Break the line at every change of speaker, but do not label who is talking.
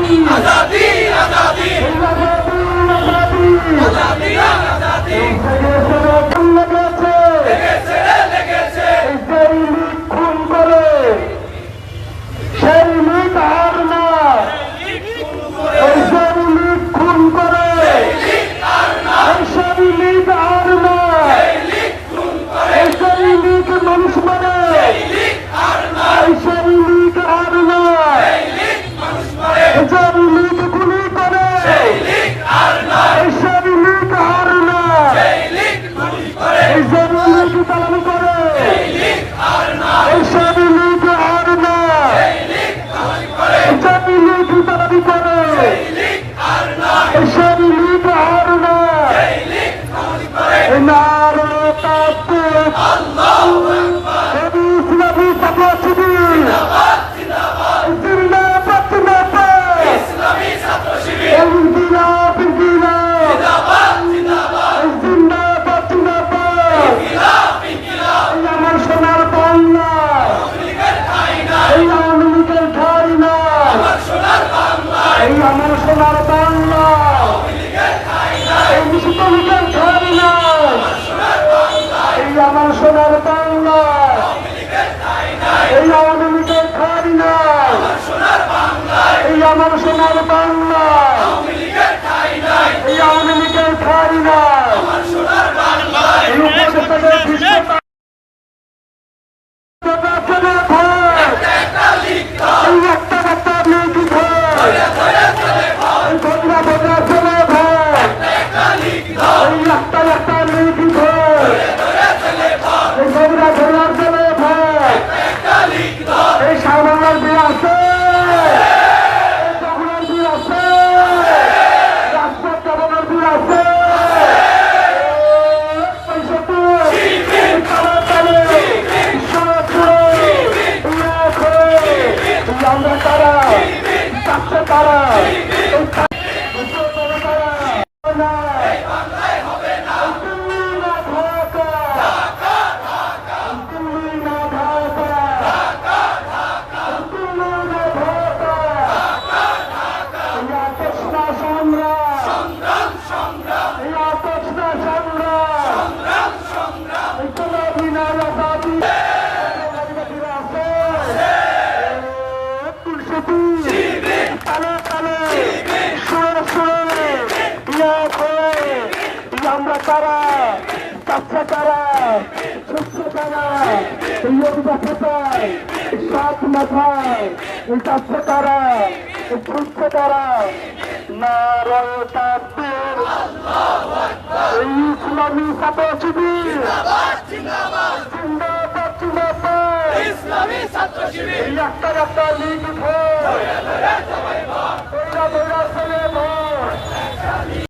आजादी आजादी आजादी आजादी লেগেছে
খুন করে সেই লীগ আর না, খুন করে সেই লীগ আর না, সেই লীগ মানুষ মানে সেই লীগ আর না, সেই লীগ গুলি করে সেই লীগ আর না, সেই লীগ পালন করে সেই লীগ আর না, সেই লীগ দাবি করে সেই লীগ আর না, নারে তাকবীর আল্লাহু আকবার, ইসলামী ছাত্র শিবির জিন্দাবাদ জিন্দাবাদ, ইসলামী ছাত্র শিবির জিন্দাবাদ জিন্দাবাদ জিন্দাবাদ জিন্দাবাদ, এই আমার সোনার বাংলা, এই আওয়ামী লীগের ঠাঁই না, এই আমার সোনার বাংলা, এই নিষিদ্ধ লীগের ঠাঁই না, এই আমার সোনার বাংলা, এই আওয়ামী লীগের ঠাঁই না, এই আমার সোনার বাংলা, এই আওয়ামী লীগের ঠাঁই না, এই উপদেষ্টাদের ভীষ্মতা আমরা তারা কাছে তারা সুস্থ তারা এই অভিজ্ঞতায় সাত মাথায় এই কাছে তারা এই সুস্থ তারা নারায় তাকবীর আল্লাহু আকবার, এই ইসলামী ছাত্র শিবির জিন্দাবাদ জিন্দাবাদ জিন্দাবাদ, ইসলামী ছাত্র শিবির একটা লীগ উঠে ধরে ধরে সবাই